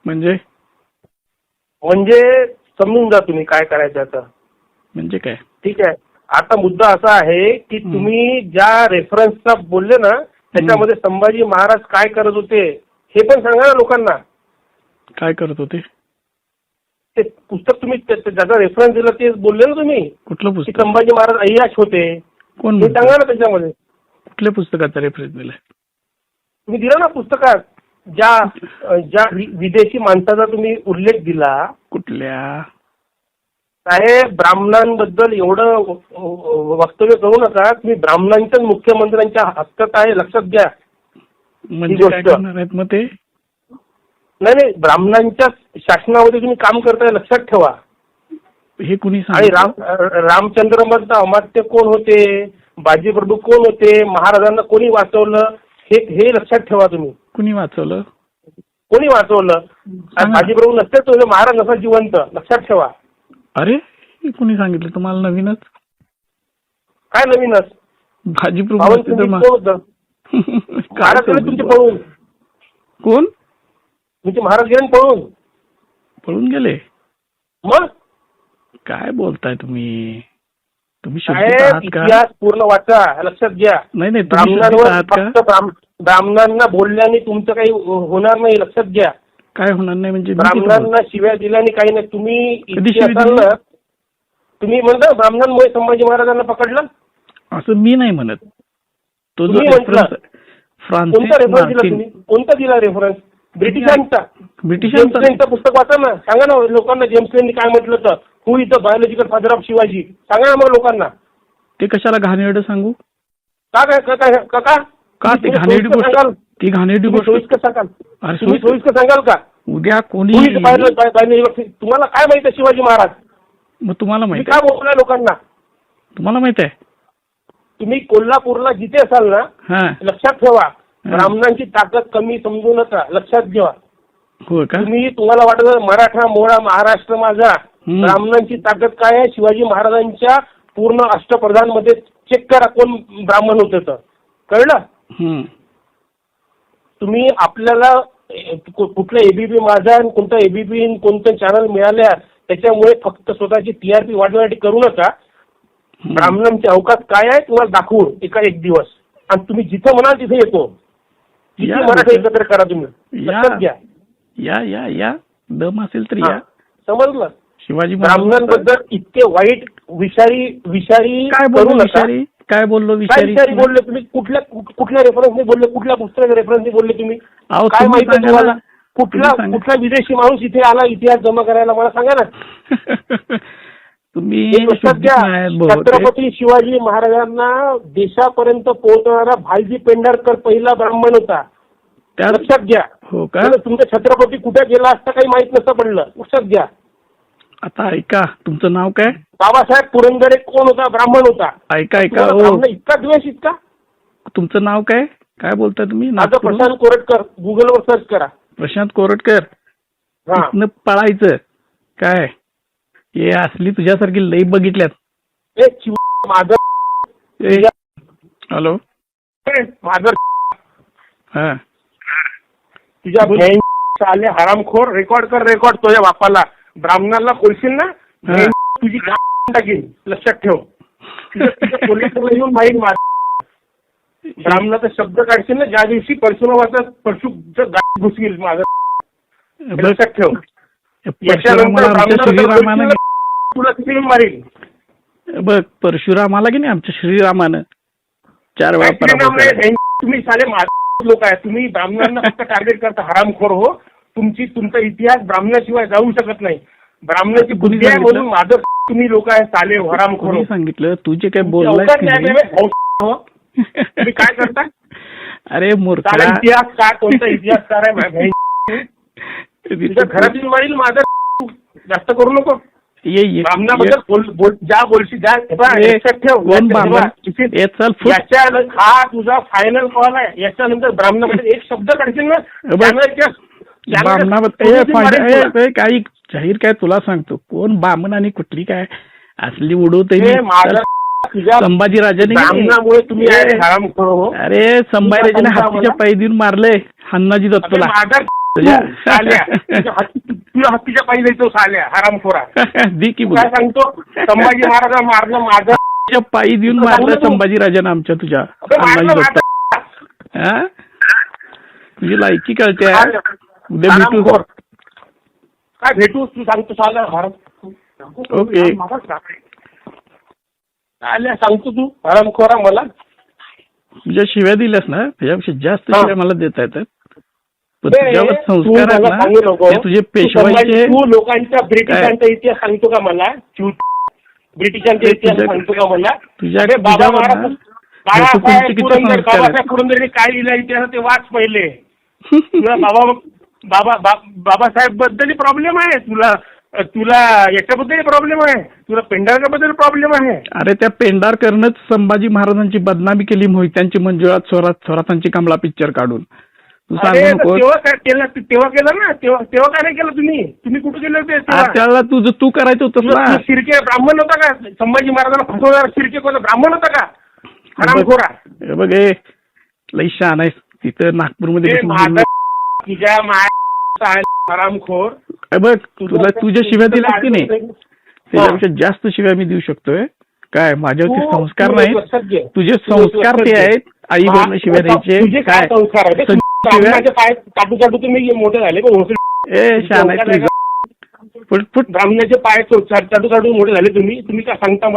म्हणजे म्हणजे समजून जा तुम्ही काय करायचं आता. म्हणजे काय? ठीक आहे. आता मुद्दा असा आहे की तुम्ही ज्या रेफरन्सचा बोलले ना त्याच्यामध्ये संभाजी महाराज काय करत होते हे पण सांगा ना लोकांना. काय करत होते? ते पुस्तक तुम्ही ज्याचा रेफरन्स दिला ते बोलले ना तुम्ही. कुठलं की पुस्तक? संभाजी महाराज अय्याश होते. कोण हे सांगा ना त्याच्यामध्ये. कुठल्या पुस्तकाचा रेफरन्स दिलाय? तुम्ही दिला ना पुस्तकात ज्या विदेशी माणसाचा तुम्ही उल्लेख दिला. कुठल्या? साहेब ब्राह्मणांबद्दल एवढं वक्तव्य करू नका. तुम्ही ब्राह्मणांच्याच मुख्यमंत्र्यांच्या हक्कात आहे लक्षात घ्या. म्हणजे काय करणार आहेत मग ते? नाही ब्राह्मणांच्या शासनामध्ये तुम्ही काम करताय लक्षात ठेवा. हे कुणी आणि सांगितलं? रामचंद्र मधलं अमात्य कोण होते, बाजीप्रभू कोण होते, महाराजांना कोणी वाचवलं हे लक्षात ठेवा तुम्ही. कुणी वाचवलं? कोणी वाचवलं? बाजीप्रभू नसते तो महाराज नसा जिवंत लक्षात ठेवा. अरे हे कुणी सांगितलं तुम्हाला? नवीनच? काय नवीनच? बाजीप्रभू महाराज गेले तुमचे पळून. कोण? तुमचे महाराज गेले पळून. पळून गेले? मग काय बोलताय तुम्ही? तुम्ही इतिहास पूर्ण वाचा लक्षात घ्या. नाही ब्राह्मणांवर फक्त ब्राह्मणांना बोलल्याने तुमचं काही होणार नाही लक्षात घ्या. काय होणार नाही म्हणजे? ब्राह्मणांना शिव्या दिल्याने काही नाही. तुम्ही असाल ना तुम्ही म्हणता ब्राह्मणांमुळे संभाजी महाराजांना पकडलं असं मी नाही म्हणत. तो जो रेफरन्स कोणता रेफरन्स दिला तुम्ही? कोणता दिला रेफरन्स? ब्रिटिशांचा पुस्तक वाचा ना. सांगा ना लोकांना जेम्स लेननी काय म्हटलं तर who is the biological father of Shivaji. सांगा ना मग लोकांना. ते कशाला घाणेरडं सांगू? का ते घाणेरडी गोष्ट? ती घाणेरडी गोष्ट सोयीस्कर सांगाल? तुम्ही सोयीस्कर सांगाल का? उद्या कोणी तुम्हाला काय माहिती आहे शिवाजी महाराज? मग तुम्हाला माहिती काय बोललाय लोकांना? तुम्हाला माहित आहे? तुम्ही कोल्हापूरला जिथे असाल ना लक्षात ठेवा ब्राह्मणांची ताकद कमी समजू नका लक्षात घ्या. हो का? तुम्हाला वाटत मराठा मोळा महाराष्ट्र माझा. ब्राह्मणांची ताकद काय आहे? शिवाजी महाराजांच्या पूर्ण अष्टप्रधान मध्ये चेक करा कोण ब्राह्मण होते तर कळलं. तुम्ही आपल्याला कुठलं एबीपी माझा कोणतं एबीपी कोणतं चॅनल मिळाल्या त्याच्यामुळे फक्त स्वतःची टीआरपी वाढवण्यासाठी करू नका. ब्राह्मणांचे अवकाश काय आहे तुम्हाला दाखवू एक दिवस. आणि तुम्ही जिथं म्हणाल तिथे येतो. किती मराठा एकत्र करा तुम्ही लक्षात घ्या. या दम असेल तर या. समजलं? शिवाजी ब्राह्मणांबद्दल इतके वाईट विषारी काय बोललो? विषारी काय बोललो? विषारी बोलले तुम्ही? कुठल्या रेफरन्सने बोलले? कुठल्या पुस्तकाच्या रेफरन्सने बोलले तुम्ही? काय माहिती माहिती तुम्हाला? कुठला विदेशी माणूस इथे आला इतिहास जमा करायला मला सांगा ना. तुम्ही लक्षात घ्या छत्रपती शिवाजी महाराजांना देशापर्यंत पोहोचणारा भालजी पेंढारकर पहिला ब्राह्मण होता. लक्षात घ्या. हो का? तुमचा छत्रपती कुठे गेला असता काही माहित नसतं पडलं. लक्षात घ्या. आता ऐका तुमचं नाव काय? बाबासाहेब पुरंदरे कोण होता? ब्राह्मण होता. ऐका इतका द्वेष इतका. तुमचं नाव काय? काय बोलताय तुम्ही? माझं प्रशांत कोरटकर. गुगलवर सर्च करा. प्रशांत कोरटकर. पळायचं काय? हे असली तुझ्यासारखी लई बघितल्यात. हॅलो माझं हा तुझ्या आले हरामखोर. रेकॉर्ड कर रेकॉर्ड तुझ्या बापाला. ब्राह्मणाला बोलशील ना तुझी टाकीन लक्षात ठेव. पोलिसांना येऊन माहीत मार. ब्राह्मणाचा शब्द काढशील ना ज्या दिवशी परशुरामाचा घुसतील माझं लक्षात ठेव. तुला किती मारील बघ. परशुरामाला की नाही आमच्या श्रीरामानं 4 वेळा. तुम्ही साले लोक आहे. तुम्ही ब्राह्मणांना फक्त टार्गेट करता हरामखोर. हो तुमचा इतिहास ब्राह्मणाशिवाय जाऊ शकत नाही. ब्राह्मणाची बुद्धी आहे म्हणून माझं तुम्ही लोक आहे साले हरामखोर. सांगितलं तुझे काय बोललाय? तुम्ही काय करता? अरे मूर्ख इतिहास काय कोणता इतिहासकार आहे? तुझ्या घरातील मारील माझं जास्त करू नको. ब्राह्मणाबद्दल ज्या बोलशी लक्षात ठेव. हा तुझा फायनल कॉल आहे. याच्यानंतर ब्राह्मणाबद्दल एक शब्द काढशील ना काही जाहीर काय तुला सांगतो कोण बामण आणि कुठली काय असली उडवते. संभाजीराजाने तुम्ही अरे संभाजीराजाने हातीच्या पाय देऊन मारले हन्नाजी दत्तला. तुझ्या हत्तीच्या पायी जायचो साल्या हरामखोरा. दी की काय सांगतो संभाजी महाराज मारणं माझं पायी देऊन मारलं संभाजी राजाने आमच्या तुझ्या अण्णाजी दत्त. हा? तुझी लायकी कळते. उद्या भेटू. काय भेटू तू सांगतो साल्या भारत. ओके साल्या सांगतो तू हरामखोरा मला. तुझ्या शिव्या दिल्यास ना त्याच्यापेक्षा जास्त शिव्या मला देता येतात. पण तुझ्यावर संस्कार आहेत ना ते तुझे पेशवाईचे. तू लोकांच्या ब्रिटिशांचा इतिहास सांगतो का मला. ब्रिटिशांचा इतिहास सांगतो का मला. तुझ्या बाबासाहेब पुरंदरेने काय लिहिलं इतिहास ते वाच पहिले. तुला बाबासाहेब बद्दल प्रॉब्लेम आहे. तुला याच्याबद्दल प्रॉब्लेम आहे. तुला पेंढारकर प्रॉब्लेम आहे. अरे त्या पेंढारकरनंच संभाजी महाराजांची बदनामी केली. मोहित्यांची मंजुळा थोरातांची कमला पिक्चर काढून. तू सांगू नको तेव्हा केलं ना. तेव्हा काय नाही केलं तुम्ही. तुम्ही कुठे केलं होते त्याला तू करायचं होतं ना. शिर्के ब्राह्मण होता का. संभाजी महाराजांना फसवणारा शिर्के कोणता ब्राह्मण होता का. हरामखोरा. बघ हे लई शहाणा आहेस. तिथं नागपूरमध्ये तुझ्या हरामखोर. बघ तुला तुझ्या शिव्या दिल्यास की नाही त्याच्यापेक्षा जास्त शिव्या मी देऊ शकतोय. काय माझ्यावरती संस्कार नाही. तुझे संस्कार ते आहेत. आई वडील शिव्या द्यायचे. काय पाय काटू काटू तुम्ही मोठे झाले. ए शहाणा आहे. ब्राह्मणाचे पाय चाटू चाटू मोठे झाले तुम्ही. तुम्ही काय सांगता.